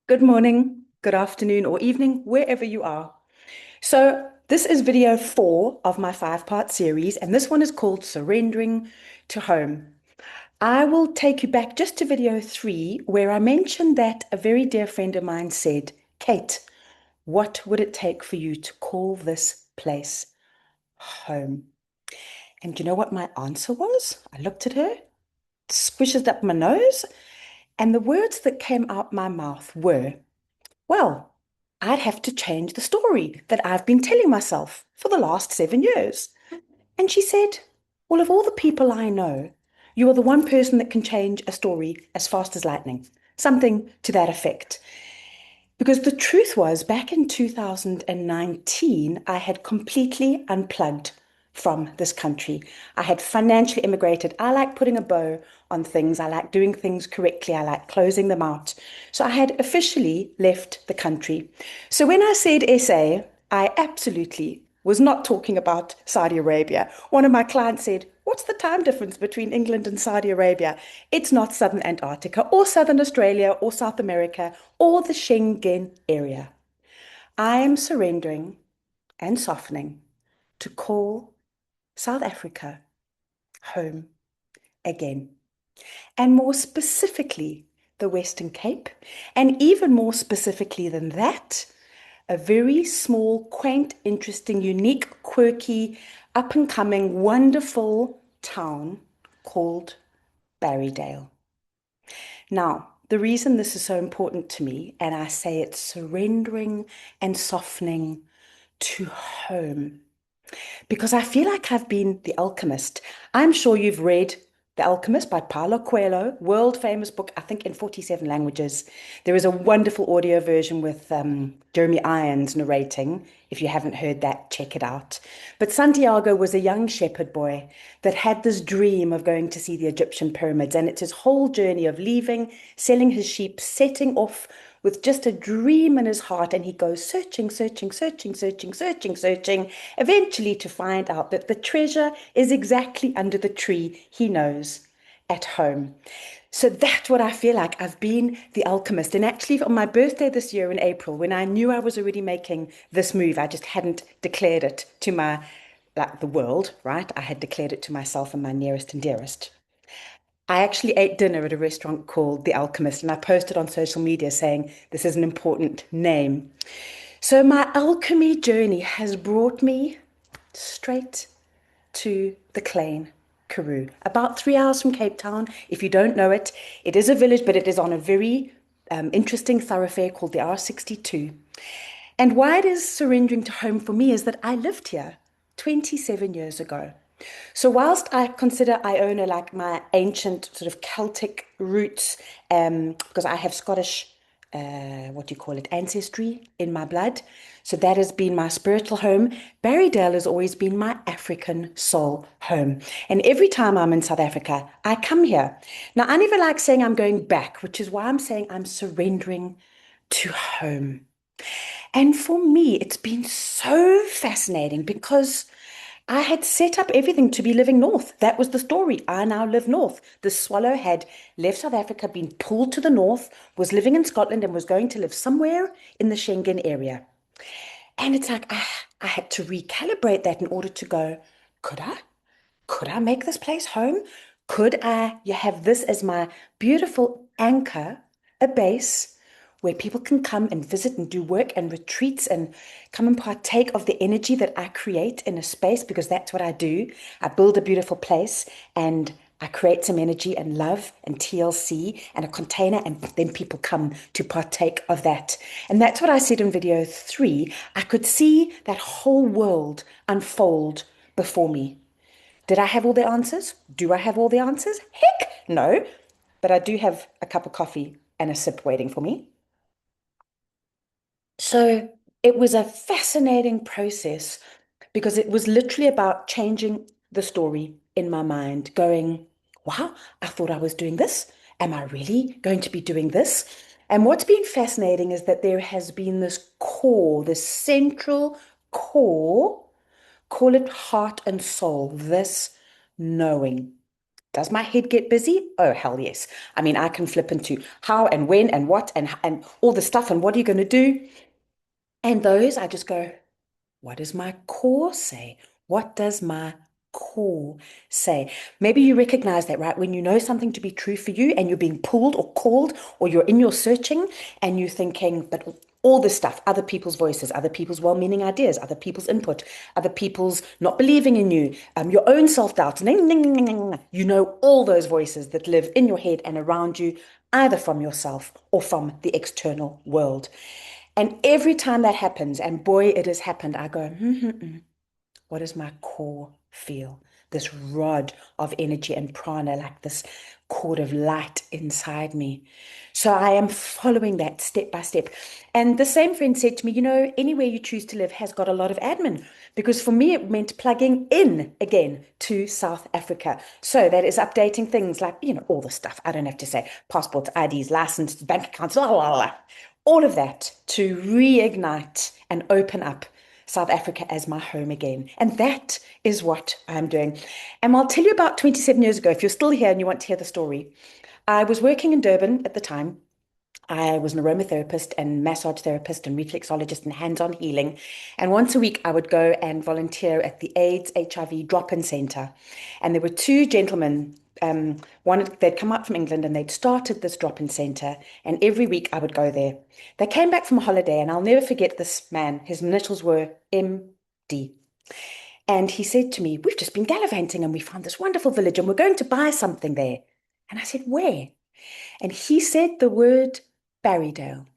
Good morning, good afternoon, or evening, wherever you are. So, this is video 4 of my 5-part series, and this one is called Surrendering to Home. I will take you back just to video 3, where I mentioned that a very dear friend of mine said, Kate, what would it take for you to call this place home? And you know what my answer was? I looked at her, squished up my nose, and the words that came out my mouth were, well, I'd have to change the story that I've been telling myself for the last 7 years. And she said, well, of all the people I know, you are the one person that can change a story as fast as lightning. Something to that effect. Because the truth was, back in 2019, I had completely unplugged from this country. I had financially immigrated. I like putting a bow on things. I like doing things correctly. I like closing them out. So I had officially left the country. So when I said SA, I absolutely was not talking about Saudi Arabia. One of my clients said, what's the time difference between England and Saudi Arabia? It's not Southern Antarctica or Southern Australia or South America or the Schengen area. I am surrendering and softening to call South Africa home again. And more specifically, the Western Cape. And even more specifically than that, a very small, quaint, interesting, unique, quirky, up and coming, wonderful town called Barrydale. Now, the reason this is so important to me, and I say it's surrendering and softening to home, because I feel like I've been the alchemist. I'm sure you've read The Alchemist by Paulo Coelho, world famous book, I think in 47 languages. There is a wonderful audio version with Jeremy Irons narrating. If you haven't heard that, check it out. But Santiago was a young shepherd boy that had this dream of going to see the Egyptian pyramids. And it's his whole journey of leaving, selling his sheep, setting off with just a dream in his heart, and he goes searching, searching, searching, searching, searching, searching, eventually to find out that the treasure is exactly under the tree he knows at home. So that's what I feel like. I've been the alchemist. And actually, on my birthday this year in April, when I knew I was already making this move, I just hadn't declared it to my, like the world, right? I had declared it to myself and my nearest and dearest. I actually ate dinner at a restaurant called The Alchemist, and I posted on social media saying this is an important name. So my alchemy journey has brought me straight to the Klein Karoo, about 3 hours from Cape Town. If you don't know it, it is a village, but it is on a very interesting thoroughfare called the R62. And why it is surrendering to home for me is that I lived here 27 years ago. So whilst I consider Iona like my ancient sort of Celtic roots, because I have Scottish, what do you call it, ancestry in my blood. So that has been my spiritual home. Barrydale has always been my African soul home. And every time I'm in South Africa, I come here. Now, I never like saying I'm going back, which is why I'm saying I'm surrendering to home. And for me, it's been so fascinating because I had set up everything to be living north. That was the story. I now live north. The swallow had left South Africa, been pulled to the north, was living in Scotland, and was going to live somewhere in the Schengen area. And it's like, I had to recalibrate that in order to go, could I? Could I make this place home? Could I you have this as my beautiful anchor, a base where people can come and visit and do work and retreats and come and partake of the energy that I create in a space because that's what I do. I build a beautiful place and I create some energy and love and TLC and a container, and then people come to partake of that. And that's what I said in video 3. I could see that whole world unfold before me. Did I have all the answers? Do I have all the answers? Heck no. But I do have a cup of coffee and a sip waiting for me. So it was a fascinating process because it was literally about changing the story in my mind, going, wow, I thought I was doing this. Am I really going to be doing this? And what's been fascinating is that there has been this core, this central core, call it heart and soul, this knowing. Does my head get busy? Oh, hell yes. I mean, I can flip into how and when and what and all the stuff and what are you going to do? And those I just go, what does my core say? What does my core say? Maybe you recognize that, right? When you know something to be true for you and you're being pulled or called, or you're in your searching and you're thinking, but all this stuff, other people's voices, other people's well meaning ideas, other people's input, other people's not believing in you, your own self doubt, you know, all those voices that live in your head and around you, either from yourself or from the external world. And every time that happens, and boy, it has happened, I go, what does my core feel? This rod of energy and prana, like this cord of light inside me. So I am following that step by step. And the same friend said to me, you know, anywhere you choose to live has got a lot of admin. Because for me, it meant plugging in again to South Africa. So that is updating things like, you know, all the stuff. I don't have to say passports, IDs, licenses, bank accounts, blah, blah, blah. All of that to reignite and open up South Africa as my home again. And that is what I'm doing. And I'll tell you about 27 years ago, if you're still here and you want to hear the story. I was working in Durban at the time. I was an aromatherapist and massage therapist and reflexologist and hands-on healing. And once a week, I would go and volunteer at the AIDS HIV drop-in centre. And there were two gentlemen. One, they'd come up from England and they'd started this drop-in centre. And every week I would go there. They came back from a holiday, and I'll never forget this man. His initials were MD. And he said to me, we've just been gallivanting and we found this wonderful village and we're going to buy something there. And I said, where? And he said the word Barrydale.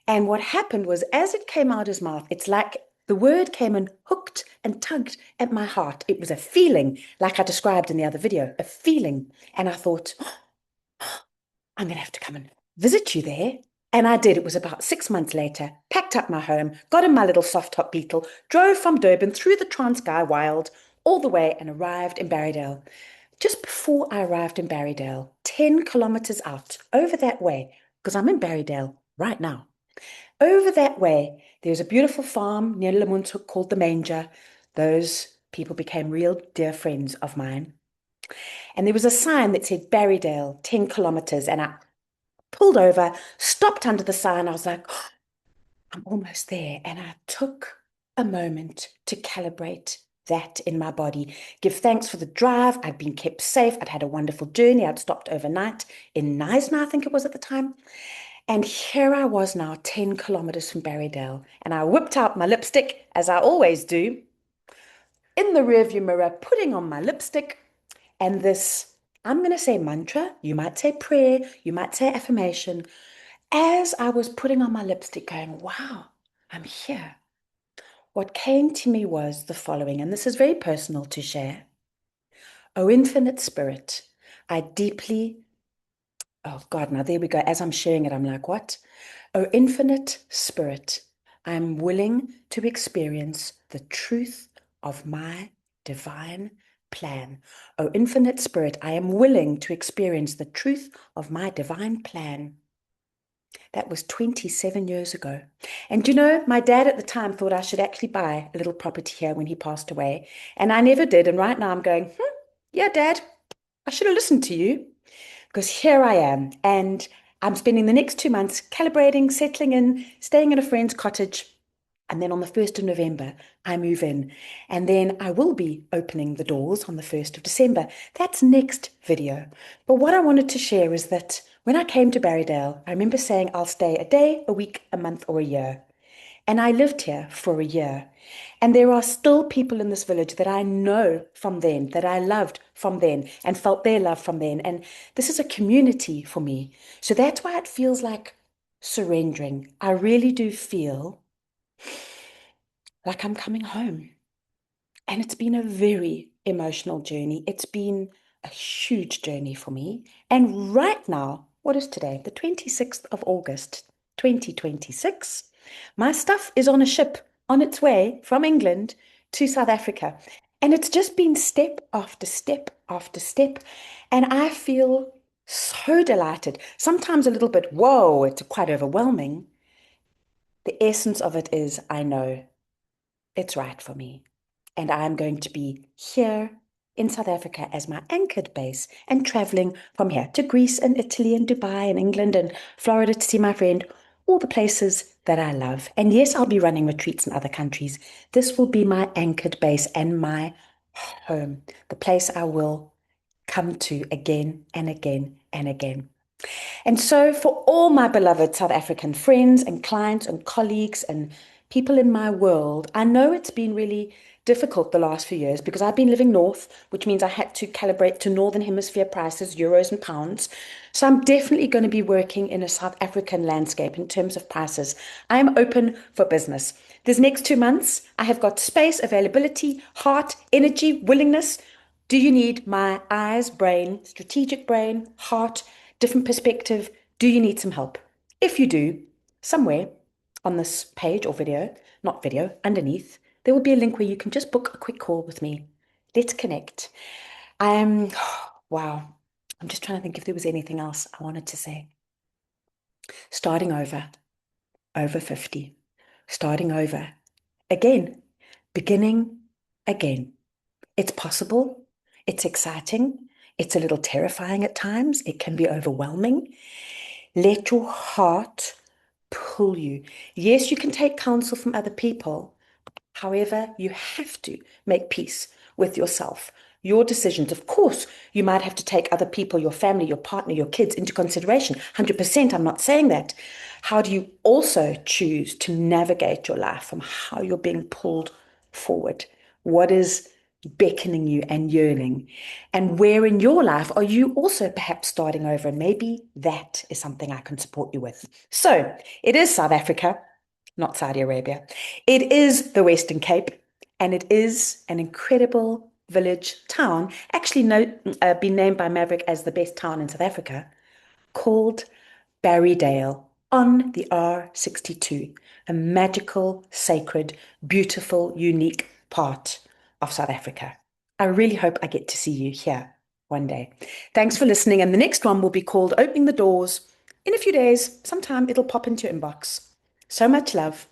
And what happened was, as it came out his mouth, it's like the word came and hooked and tugged at my heart. It was a feeling, like I described in the other video, a feeling. And I thought, oh, I'm going to have to come and visit you there. And I did. It was about 6 months later, packed up my home, got in my little soft top beetle, drove from Durban through the Transkei Wild all the way and arrived in Barrydale. Just before I arrived in Barrydale, 10 kilometers out, over that way, because I'm in Barrydale right now, over that way, there's a beautiful farm near Lemuntu called the Manger. Those people became real dear friends of mine. And there was a sign that said Barrydale, 10 kilometers. And I pulled over, stopped under the sign. I was like, oh, I'm almost there. And I took a moment to calibrate that in my body. Give thanks for the drive. I'd been kept safe. I'd had a wonderful journey. I'd stopped overnight in Knysna, I think it was at the time. And here I was now, 10 kilometers from Barrydale. And I whipped out my lipstick, as I always do, in the rearview mirror, putting on my lipstick. And this, I'm going to say mantra, you might say prayer, you might say affirmation. As I was putting on my lipstick, going, wow, I'm here. What came to me was the following, and this is very personal to share. O infinite spirit, I deeply, oh God, now there we go. As I'm sharing it, I'm like, what? O infinite spirit, I am willing to experience the truth of my divine plan. O infinite spirit, I am willing to experience the truth of my divine plan. That was 27 years ago. And you know, my dad at the time thought I should actually buy a little property here when he passed away. And I never did. And right now I'm going, yeah, Dad, I should have listened to you because here I am. And I'm spending the next 2 months calibrating, settling in, staying in a friend's cottage. And then on the 1st of November, I move in. And then I will be opening the doors on the 1st of December. That's next video. But what I wanted to share is that when I came to Barrydale, I remember saying I'll stay a day, a week, a month, or a year. And I lived here for a year. And there are still people in this village that I know from then, that I loved from then, and felt their love from then. And this is a community for me. So that's why it feels like surrendering. I really do feel like I'm coming home. And it's been a very emotional journey. It's been a huge journey for me. And right now, what is today? The 26th of August, 2026. My stuff is on a ship on its way from England to South Africa. And it's just been step after step after step. And I feel so delighted. Sometimes a little bit, whoa, it's quite overwhelming. The essence of it is I know it's right for me. And I'm going to be here in South Africa as my anchored base and traveling from here to Greece and Italy and Dubai and England and Florida to see my friend, all the places that I love. And yes, I'll be running retreats in other countries. This will be my anchored base and my home, the place I will come to again and again and again. And so, for all my beloved South African friends and clients and colleagues and people in my world, I know it's been really difficult the last few years because I've been living north, which means I had to calibrate to Northern Hemisphere prices, euros and pounds. So, I'm definitely going to be working in a South African landscape in terms of prices. I am open for business. This next 2 months, I have got space, availability, heart, energy, willingness. Do you need my eyes, brain, strategic brain, heart, different perspective? Do you need some help? If you do, somewhere on this page or video, not video, underneath, there will be a link where you can just book a quick call with me. Let's connect. I'm, wow, I'm just trying to think if there was anything else I wanted to say. Starting over 50, starting over again, beginning again. It's possible. It's exciting. It's a little terrifying at times. It can be overwhelming. Let your heart pull you. Yes, you can take counsel from other people. However, you have to make peace with yourself, your decisions. Of course, you might have to take other people, your family, your partner, your kids into consideration. 100%, I'm not saying that. How do you also choose to navigate your life from how you're being pulled forward? What is beckoning you and yearning? And where in your life are you also perhaps starting over? And maybe that is something I can support you with. So it is South Africa, not Saudi Arabia. It is the Western Cape, and it is an incredible village town, actually been named by Maverick as the best town in South Africa, called Barrydale on the R62, a magical, sacred, beautiful, unique part of South Africa. I really hope I get to see you here one day. Thanks for listening, and the next one will be called Opening the Doors in a few days. Sometime it'll pop into your inbox. So much love.